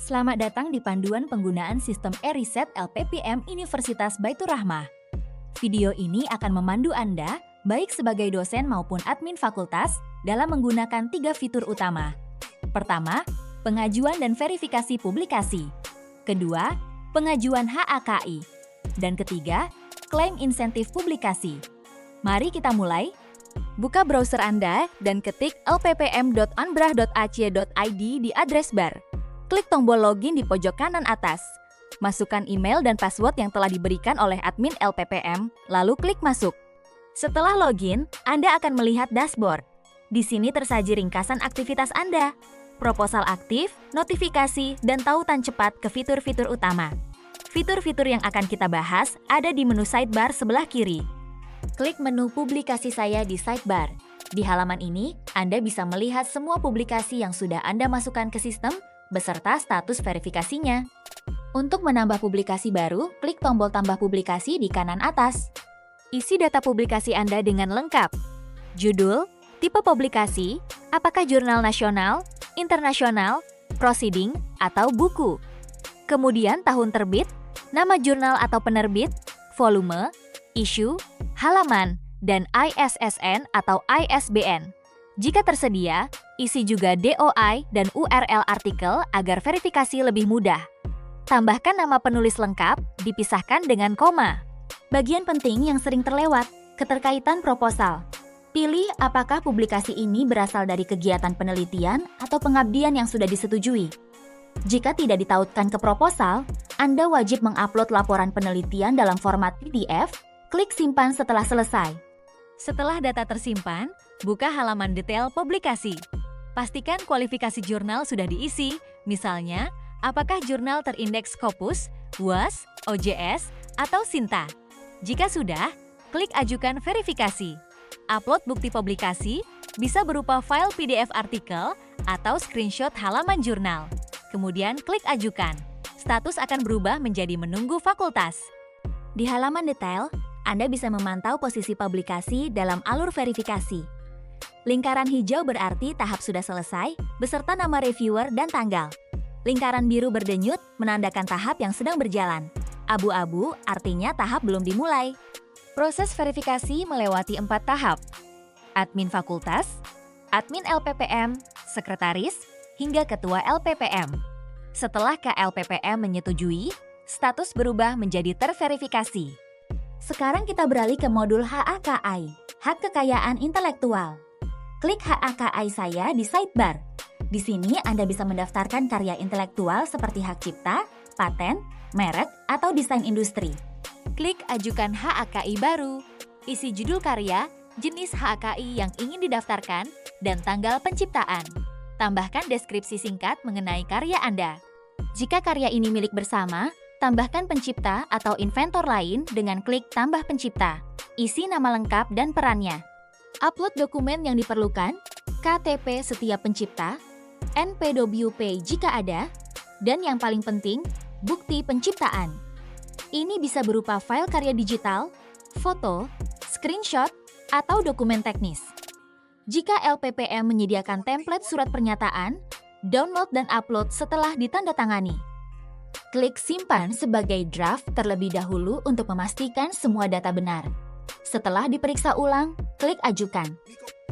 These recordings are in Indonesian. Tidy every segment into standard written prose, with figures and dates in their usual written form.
Selamat datang di panduan penggunaan sistem e-riset LPPM Universitas Baitur Rahmah. Video ini akan memandu Anda, baik sebagai dosen maupun admin fakultas, dalam menggunakan 3 fitur utama. Pertama, pengajuan dan verifikasi publikasi. Kedua, pengajuan HAKI. Dan ketiga, klaim insentif publikasi. Mari kita mulai. Buka browser Anda dan ketik lppm.anbrah.ac.id di address bar. Klik tombol login di pojok kanan atas. Masukkan email dan password yang telah diberikan oleh admin LPPM, lalu klik masuk. Setelah login, Anda akan melihat dashboard. Di sini tersaji ringkasan aktivitas Anda, proposal aktif, notifikasi, dan tautan cepat ke fitur-fitur utama. Fitur-fitur yang akan kita bahas ada di menu sidebar sebelah kiri. Klik menu publikasi saya di sidebar. Di halaman ini, Anda bisa melihat semua publikasi yang sudah Anda masukkan ke sistem, beserta status verifikasinya. Untuk menambah publikasi baru, klik tombol tambah publikasi di kanan atas. Isi data publikasi Anda dengan lengkap. Judul, tipe publikasi, apakah jurnal nasional, internasional, proceeding, atau buku. Kemudian tahun terbit, nama jurnal atau penerbit, volume, isu, halaman, dan ISSN atau ISBN. Jika tersedia, isi juga DOI dan URL artikel agar verifikasi lebih mudah. Tambahkan nama penulis lengkap, dipisahkan dengan koma. Bagian penting yang sering terlewat, keterkaitan proposal. Pilih apakah publikasi ini berasal dari kegiatan penelitian atau pengabdian yang sudah disetujui. Jika tidak ditautkan ke proposal, Anda wajib mengupload laporan penelitian dalam format PDF, klik simpan setelah selesai. Setelah data tersimpan, buka halaman detail publikasi. Pastikan kualifikasi jurnal sudah diisi, misalnya, apakah jurnal terindeks Scopus, UAS, OJS, atau Sinta. Jika sudah, klik ajukan verifikasi. Upload bukti publikasi, bisa berupa file PDF artikel atau screenshot halaman jurnal. Kemudian klik ajukan. Status akan berubah menjadi menunggu fakultas. Di halaman detail, Anda bisa memantau posisi publikasi dalam alur verifikasi. Lingkaran hijau berarti tahap sudah selesai, beserta nama reviewer dan tanggal. Lingkaran biru berdenyut menandakan tahap yang sedang berjalan. Abu-abu artinya tahap belum dimulai. Proses verifikasi melewati 4 tahap. Admin fakultas, admin LPPM, sekretaris, hingga ketua LPPM. Setelah KLPPM menyetujui, status berubah menjadi terverifikasi. Sekarang kita beralih ke modul HAKI, Hak Kekayaan Intelektual. Klik HAKI saya di sidebar. Di sini Anda bisa mendaftarkan karya intelektual seperti hak cipta, paten, merek, atau desain industri. Klik ajukan HAKI baru. Isi judul karya, jenis HAKI yang ingin didaftarkan, dan tanggal penciptaan. Tambahkan deskripsi singkat mengenai karya Anda. Jika karya ini milik bersama, tambahkan pencipta atau inventor lain dengan klik tambah pencipta. Isi nama lengkap dan perannya. Upload dokumen yang diperlukan, KTP setiap pencipta, NPWP jika ada, dan yang paling penting, bukti penciptaan. Ini bisa berupa file karya digital, foto, screenshot, atau dokumen teknis. Jika LPPM menyediakan template surat pernyataan, download dan upload setelah ditandatangani. Klik simpan sebagai draft terlebih dahulu untuk memastikan semua data benar. Setelah diperiksa ulang, klik ajukan.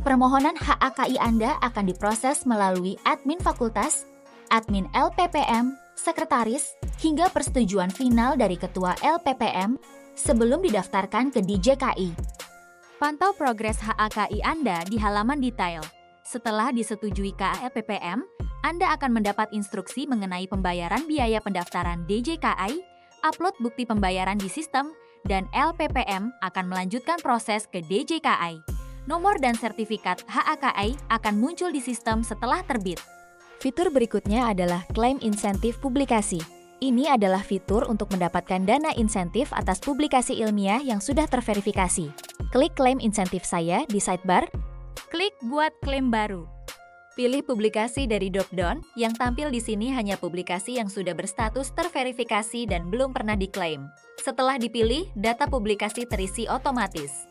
Permohonan HAKI Anda akan diproses melalui admin fakultas, admin LPPM, sekretaris, hingga persetujuan final dari ketua LPPM sebelum didaftarkan ke DJKI. Pantau progres HAKI Anda di halaman detail. Setelah disetujui KLPPM, Anda akan mendapat instruksi mengenai pembayaran biaya pendaftaran DJKI, upload bukti pembayaran di sistem, dan LPPM akan melanjutkan proses ke DJKI. Nomor dan sertifikat HAKI akan muncul di sistem setelah terbit. Fitur berikutnya adalah klaim insentif publikasi. Ini adalah fitur untuk mendapatkan dana insentif atas publikasi ilmiah yang sudah terverifikasi. Klik klaim insentif saya di sidebar. Klik buat klaim baru. Pilih publikasi dari drop-down, yang tampil di sini hanya publikasi yang sudah berstatus terverifikasi dan belum pernah diklaim. Setelah dipilih, data publikasi terisi otomatis.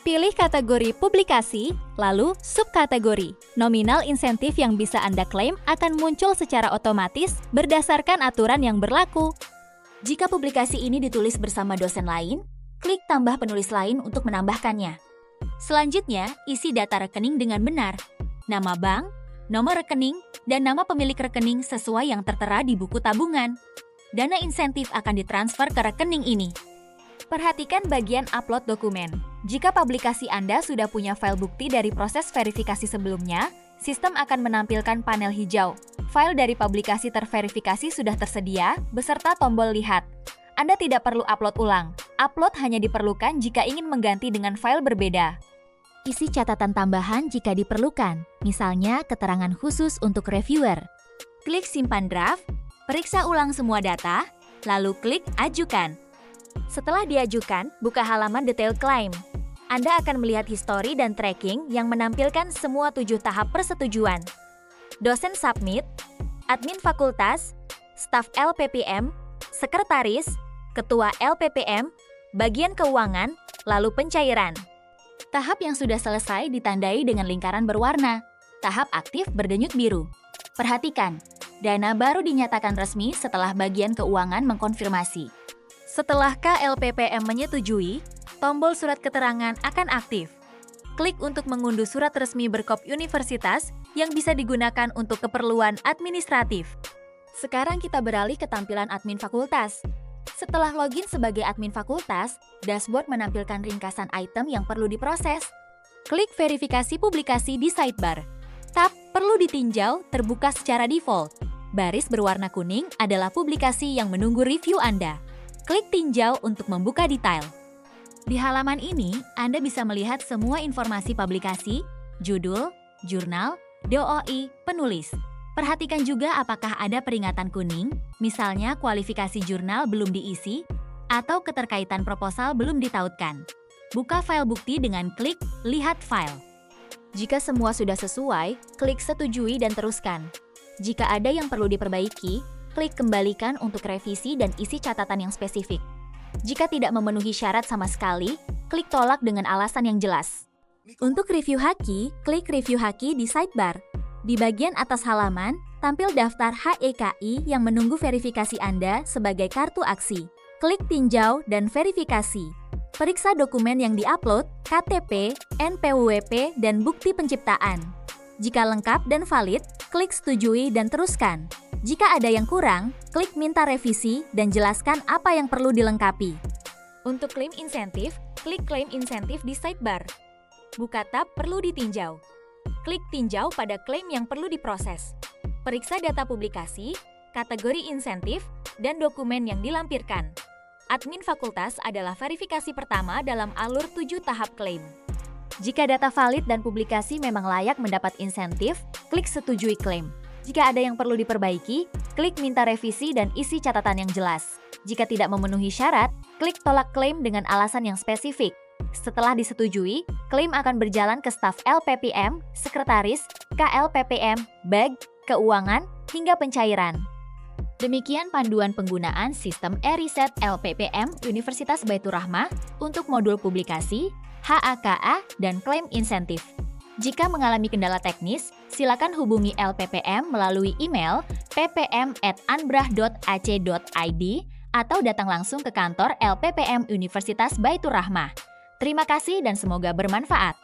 Pilih kategori publikasi, lalu subkategori. Nominal insentif yang bisa Anda klaim akan muncul secara otomatis berdasarkan aturan yang berlaku. Jika publikasi ini ditulis bersama dosen lain, klik tambah penulis lain untuk menambahkannya. Selanjutnya, isi data rekening dengan benar. Nama bank, nomor rekening, dan nama pemilik rekening sesuai yang tertera di buku tabungan. Dana insentif akan ditransfer ke rekening ini. Perhatikan bagian upload dokumen. Jika publikasi Anda sudah punya file bukti dari proses verifikasi sebelumnya, sistem akan menampilkan panel hijau. File dari publikasi terverifikasi sudah tersedia, beserta tombol lihat. Anda tidak perlu upload ulang. Upload hanya diperlukan jika ingin mengganti dengan file berbeda. Isi catatan tambahan jika diperlukan, misalnya keterangan khusus untuk reviewer. Klik simpan draft, periksa ulang semua data, lalu klik ajukan. Setelah diajukan, buka halaman detail klaim. Anda akan melihat histori dan tracking yang menampilkan semua 7 tahap persetujuan. Dosen submit, admin fakultas, staf LPPM, sekretaris, ketua LPPM, bagian keuangan, lalu pencairan. Tahap yang sudah selesai ditandai dengan lingkaran berwarna. Tahap aktif berdenyut biru. Perhatikan, dana baru dinyatakan resmi setelah bagian keuangan mengkonfirmasi. Setelah KLPPM menyetujui, tombol surat keterangan akan aktif. Klik untuk mengunduh surat resmi berkop universitas yang bisa digunakan untuk keperluan administratif. Sekarang kita beralih ke tampilan admin fakultas. Setelah login sebagai admin fakultas, dashboard menampilkan ringkasan item yang perlu diproses. Klik verifikasi publikasi di sidebar. Tab perlu ditinjau terbuka secara default. Baris berwarna kuning adalah publikasi yang menunggu review Anda. Klik tinjau untuk membuka detail. Di halaman ini, Anda bisa melihat semua informasi publikasi, judul, jurnal, DOI, penulis. Perhatikan juga apakah ada peringatan kuning, misalnya kualifikasi jurnal belum diisi, atau keterkaitan proposal belum ditautkan. Buka file bukti dengan klik Lihat File. Jika semua sudah sesuai, klik Setujui dan teruskan. Jika ada yang perlu diperbaiki, klik Kembalikan untuk revisi dan isi catatan yang spesifik. Jika tidak memenuhi syarat sama sekali, klik Tolak dengan alasan yang jelas. Untuk review Haki, klik Review Haki di sidebar. Di bagian atas halaman, tampil daftar HEKI yang menunggu verifikasi Anda sebagai kartu aksi. Klik Tinjau dan Verifikasi. Periksa dokumen yang diupload, KTP, NPWP, dan bukti penciptaan. Jika lengkap dan valid, klik Setujui dan teruskan. Jika ada yang kurang, klik Minta revisi dan jelaskan apa yang perlu dilengkapi. Untuk klaim insentif, klik Klaim Insentif di sidebar. Buka tab Perlu ditinjau. Klik tinjau pada klaim yang perlu diproses. Periksa data publikasi, kategori insentif, dan dokumen yang dilampirkan. Admin fakultas adalah verifikasi pertama dalam alur 7 tahap klaim. Jika data valid dan publikasi memang layak mendapat insentif, klik Setujui klaim. Jika ada yang perlu diperbaiki, klik Minta revisi dan isi catatan yang jelas. Jika tidak memenuhi syarat, klik Tolak klaim dengan alasan yang spesifik. Setelah disetujui, klaim akan berjalan ke staf LPPM, sekretaris, KLPPM, BAG, keuangan, hingga pencairan. Demikian panduan penggunaan sistem e-riset LPPM Universitas Baitur Rahmah untuk modul publikasi, HAKA, dan klaim insentif. Jika mengalami kendala teknis, silakan hubungi LPPM melalui email ppm@anbrah.ac.id atau datang langsung ke kantor LPPM Universitas Baitur Rahmah. Terima kasih dan semoga bermanfaat.